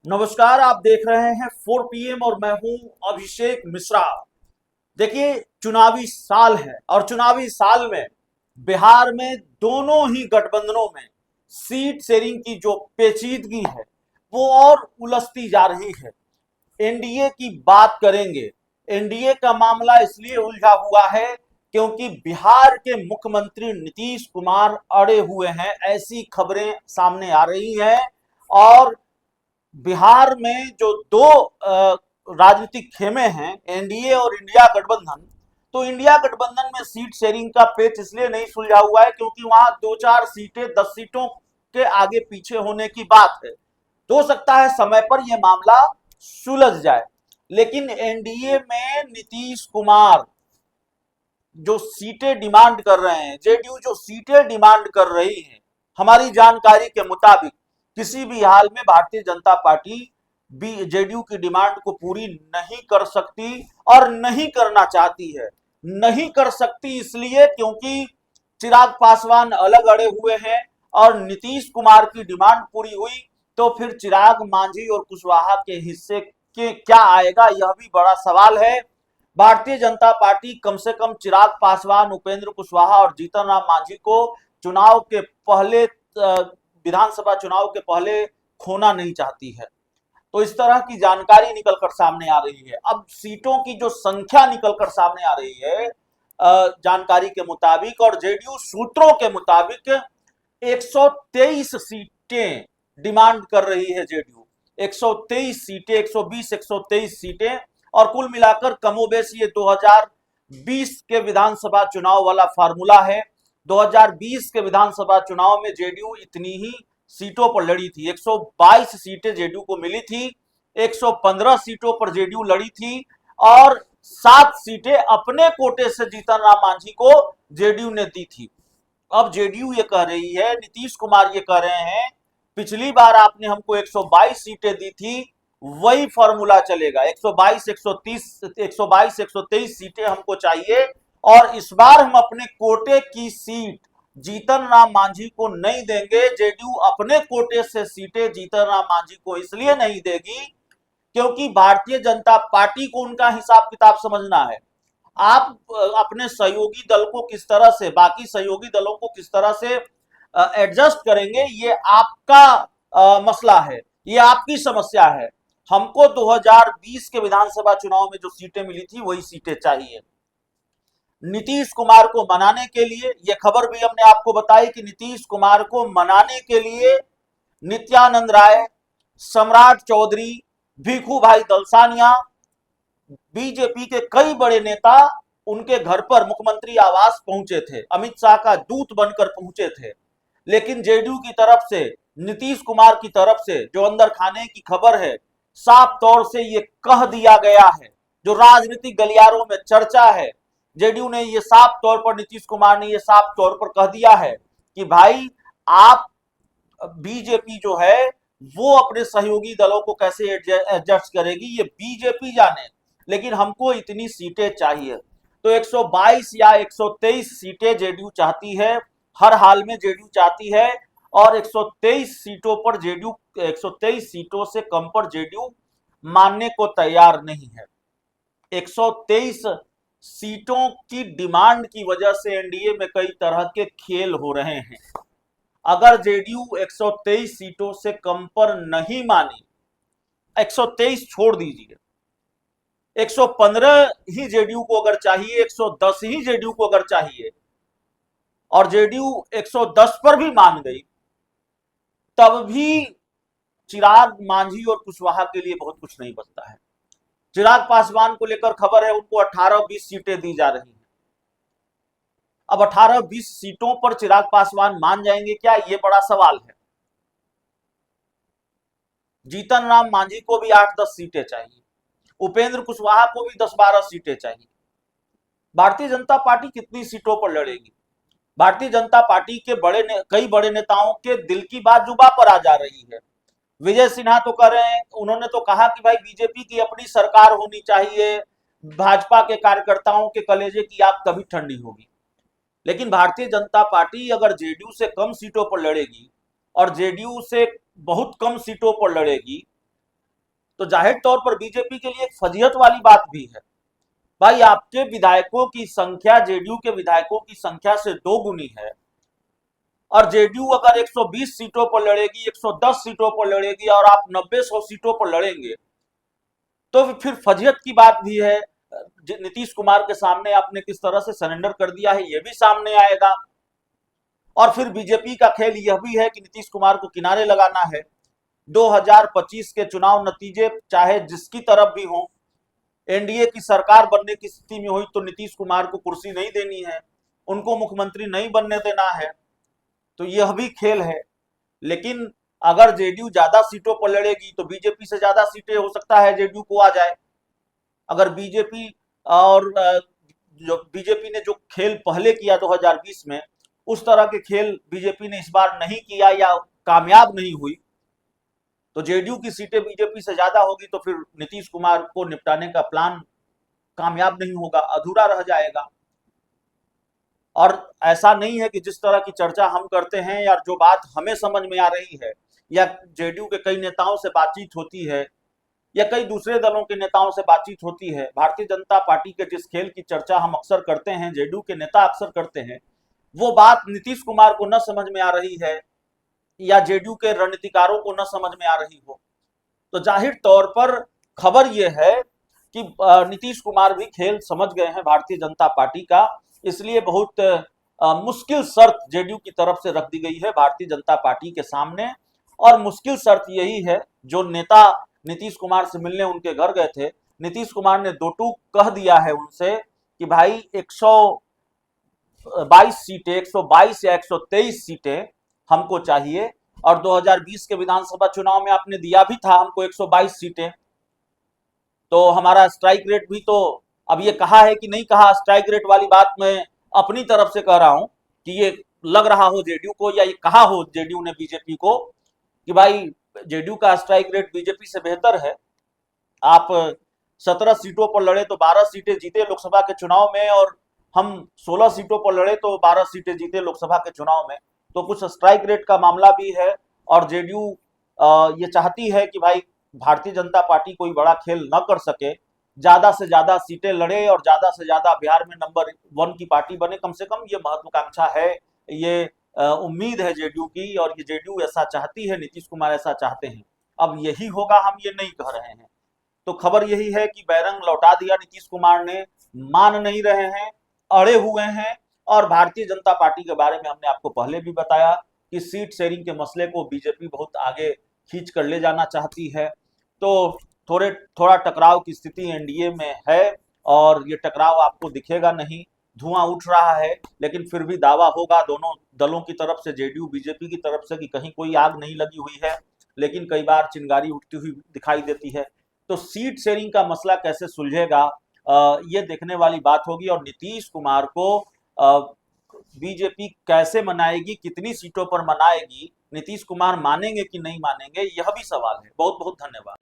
नमस्कार। आप देख रहे हैं 4 PM और मैं हूं अभिषेक मिश्रा। देखिए, चुनावी साल है और चुनावी साल में बिहार में दोनों ही गठबंधनों में सीट शेयरिंग की जो पेचीदगी है वो और उलझती जा रही है। एनडीए की बात करेंगे। एनडीए का मामला इसलिए उलझा हुआ है क्योंकि बिहार के मुख्यमंत्री नीतीश कुमार अड़े हुए हैं, ऐसी खबरें सामने आ रही हैं। और बिहार में जो दो राजनीतिक खेमे हैं, एनडीए और इंडिया गठबंधन, तो इंडिया गठबंधन में सीट शेयरिंग का पेच इसलिए नहीं सुलझा हुआ है क्योंकि वहां 2-4 सीटें 10 सीटों के आगे पीछे होने की बात है। तो हो सकता है समय पर यह मामला सुलझ जाए। लेकिन एनडीए में नीतीश कुमार जो सीटें डिमांड कर रहे हैं, जेडीयू जो सीटें डिमांड कर रही है, हमारी जानकारी के मुताबिक किसी भी हाल में भारतीय जनता पार्टी भी जेडीयू की डिमांड को पूरी नहीं कर सकती और नहीं करना चाहती है। नहीं कर सकती इसलिए क्योंकि चिराग पासवान अलग अड़े हुए हैं और नीतीश कुमार की डिमांड पूरी हुई तो फिर चिराग, मांझी और कुशवाहा के हिस्से के क्या आएगा, यह भी बड़ा सवाल है। भारतीय जनता पार्टी कम से कम चिराग पासवान, उपेंद्र कुशवाहा और जीतन राम मांझी को चुनाव के पहले, विधानसभा चुनाव के पहले खोना नहीं चाहती है। तो इस तरह की जानकारी निकलकर सामने आ रही है। अब सीटों की जो संख्या निकलकर सामने आ रही है जानकारी के मुताबिक और जेडीयू सूत्रों के मुताबिक 123 सीटें डिमांड कर रही है जेडीयू। 123 सीटें, 120 123 सीटें, और कुल मिलाकर कमोबेश ये 2020 के विधानसभा चुनाव वाला फार्मूला है। 2020 के विधानसभा चुनाव में जेडीयू इतनी ही सीटों पर लड़ी थी। 122 सीटें जेडीयू को मिली थी, 115 सीटों पर जेडीयू लड़ी थी और 7 सीटें अपने कोटे से जीतन राम मांझी को जेडीयू ने दी थी। अब जेडीयू ये कह रही है, नीतीश कुमार ये कह रहे हैं, पिछली बार आपने हमको 122 सीटें दी थी, वही फॉर्मूला चलेगा। 122 130 122 123 सीटें हमको चाहिए और इस बार हम अपने कोटे की सीट जीतन राम मांझी को नहीं देंगे। जेडीयू अपने कोटे से सीटें जीतन राम मांझी को इसलिए नहीं देगी क्योंकि भारतीय जनता पार्टी को उनका हिसाब किताब समझना है। आप अपने सहयोगी दल को किस तरह से, बाकी सहयोगी दलों को किस तरह से एडजस्ट करेंगे, ये आपका मसला है, ये आपकी समस्या है। हमको 2020 के विधानसभा चुनाव में जो सीटें मिली थी वही सीटें चाहिए। नीतीश कुमार को मनाने के लिए, यह खबर भी हमने आपको बताई कि नीतीश कुमार को मनाने के लिए नित्यानंद राय, सम्राट चौधरी, भीखू भाई दलसानिया, बीजेपी के कई बड़े नेता उनके घर पर मुख्यमंत्री आवास पहुंचे थे, अमित शाह का दूत बनकर पहुंचे थे। लेकिन जेडीयू की तरफ से, नीतीश कुमार की तरफ से जो अंदर खाने की खबर है, साफ तौर से ये कह दिया गया है, जो राजनीतिक गलियारों में चर्चा है, जेडीयू ने ये साफ तौर पर, नीतीश कुमार ने ये साफ तौर पर कह दिया है कि भाई, आप, बीजेपी जो है वो अपने सहयोगी दलों को कैसे एडजस्ट करेगी ये बीजेपी जाने, लेकिन हमको इतनी सीटें चाहिए। तो 122 या 123 सीटें जेडीयू चाहती है, हर हाल में जेडीयू चाहती है। और 123 सीटों पर जेडीयू, 123 सीटों से कम पर जेडीयू मानने को तैयार नहीं है। 123 सीटों की डिमांड की वजह से एनडीए में कई तरह के खेल हो रहे हैं। अगर जेडीयू 123 सीटों से कम पर नहीं मानी, 123 छोड़ दीजिए, 115 ही जेडीयू को अगर चाहिए, 110 ही जेडीयू को अगर चाहिए और जेडीयू 110 पर भी मान गई, तब भी चिराग, मांझी और कुशवाहा के लिए बहुत कुछ नहीं बचता है। चिराग पासवान को लेकर खबर है, उनको 18-20 सीटें दी जा रही हैं। अब 18-20 सीटों पर चिराग पासवान मान जाएंगे क्या, ये बड़ा सवाल है। जीतन राम मांझी को भी 8-10 सीटें चाहिए, उपेंद्र कुशवाहा को भी 10-12 सीटें चाहिए। भारतीय जनता पार्टी कितनी सीटों पर लड़ेगी? भारतीय जनता पार्टी के कई बड़े नेताओं के दिल की बात जुबा पर आ जा रही है। विजय सिन्हा तो कह रहे हैं, उन्होंने तो कहा कि भाई बीजेपी की अपनी सरकार होनी चाहिए, भाजपा के कार्यकर्ताओं के कलेजे की आग कभी ठंडी होगी। लेकिन भारतीय जनता पार्टी अगर जेडीयू से कम सीटों पर लड़ेगी और जेडीयू से बहुत कम सीटों पर लड़ेगी तो जाहिर तौर पर बीजेपी के लिए एक फजीहत वाली बात भी है। भाई आपके विधायकों की संख्या जेडीयू के विधायकों की संख्या से 2 गुनी है, और जेडीयू अगर 120 सीटों पर लड़ेगी, 110 सीटों पर लड़ेगी और आप 90-100 सीटों पर लड़ेंगे, तो फिर फजीहत की बात भी है। नीतीश कुमार के सामने आपने किस तरह से सरेंडर कर दिया है, यह भी सामने आएगा। और फिर बीजेपी का खेल यह भी है कि नीतीश कुमार को किनारे लगाना है। 2025 के चुनाव नतीजे चाहे जिसकी तरफ भी हो, एनडीए की सरकार बनने की स्थिति में हुई तो नीतीश कुमार को कुर्सी नहीं देनी है, उनको मुख्यमंत्री नहीं बनने देना है, तो यह भी खेल है। लेकिन अगर जेडीयू ज्यादा सीटों पर लड़ेगी तो बीजेपी से ज्यादा सीटें हो सकता है जेडीयू को आ जाए। अगर बीजेपी और जो बीजेपी ने जो खेल पहले किया 2020 में, उस तरह के खेल बीजेपी ने इस बार नहीं किया या कामयाब नहीं हुई, तो जेडीयू की सीटें बीजेपी से ज्यादा होगी, तो फिर नीतीश कुमार को निपटाने का प्लान कामयाब नहीं होगा, अधूरा रह जाएगा। और ऐसा नहीं है कि जिस तरह की चर्चा हम करते हैं या जो बात हमें समझ में आ रही है या जेडीयू के कई नेताओं से बातचीत होती है या कई दूसरे दलों के नेताओं से बातचीत होती है, भारतीय जनता पार्टी के जिस खेल की चर्चा हम अक्सर करते हैं, जेडीयू के नेता अक्सर करते हैं, वो बात नीतीश कुमार को न समझ में आ रही है या जेडीयू के रणनीतिकारों को न समझ में आ रही हो। तो जाहिर तौर पर खबर यह है कि नीतीश कुमार भी खेल समझ गए हैं भारतीय जनता पार्टी का, इसलिए बहुत मुश्किल शर्त जेडीयू की तरफ से रख दी गई है भारतीय जनता पार्टी के सामने। और मुश्किल शर्त यही है, जो नेता नीतीश कुमार से मिलने उनके घर गए थे, नीतीश कुमार ने 2 टूक कह दिया है उनसे कि भाई 122 सीटें, 122 या 123 सीटें हमको चाहिए, और 2020 के विधानसभा चुनाव में आपने दिया भी था हमको 122 सीटें, तो हमारा स्ट्राइक रेट भी, तो अब ये कहा है कि नहीं कहा, स्ट्राइक रेट वाली बात मैं अपनी तरफ से कह रहा हूं कि ये लग रहा हो जेडीयू को या ये कहा हो जेडीयू ने बीजेपी को कि भाई जेडीयू का स्ट्राइक रेट बीजेपी से बेहतर है। आप 17 सीटों पर लड़े तो 12 सीटें जीते लोकसभा के चुनाव में, और हम 16 सीटों पर लड़े तो 12 सीटें जीते लोकसभा के चुनाव में, तो कुछ स्ट्राइक रेट का मामला भी है। और जेडीयू ये चाहती है कि भाई भारतीय जनता पार्टी कोई बड़ा खेल न कर सके, ज्यादा से ज्यादा सीटें लड़े और ज्यादा से ज्यादा बिहार में नंबर 1 की पार्टी बने, कम से कम ये महत्वाकांक्षा है, ये उम्मीद है जेडीयू की, और ये जेडीयू ऐसा चाहती है, नीतीश कुमार ऐसा चाहते हैं। अब यही होगा हम ये नहीं कह रहे हैं। तो खबर यही है कि बैरंग लौटा दिया नीतीश कुमार ने, मान नहीं रहे हैं, अड़े हुए हैं। और भारतीय जनता पार्टी के बारे में हमने आपको पहले भी बताया कि सीट शेयरिंग के मसले को बीजेपी बहुत आगे खींच कर ले जाना चाहती है। तो थोड़ा टकराव की स्थिति एनडीए में है, और ये टकराव आपको दिखेगा नहीं, धुआं उठ रहा है, लेकिन फिर भी दावा होगा दोनों दलों की तरफ से, जेडीयू बीजेपी की तरफ से, कि कहीं कोई आग नहीं लगी हुई है, लेकिन कई बार चिंगारी उठती हुई दिखाई देती है। तो सीट शेयरिंग का मसला कैसे सुलझेगा, ये देखने वाली बात होगी। और नीतीश कुमार को बीजेपी कैसे मनाएगी, कितनी सीटों पर मनाएगी, नीतीश कुमार मानेंगे कि नहीं मानेंगे, यह भी सवाल है। बहुत बहुत धन्यवाद।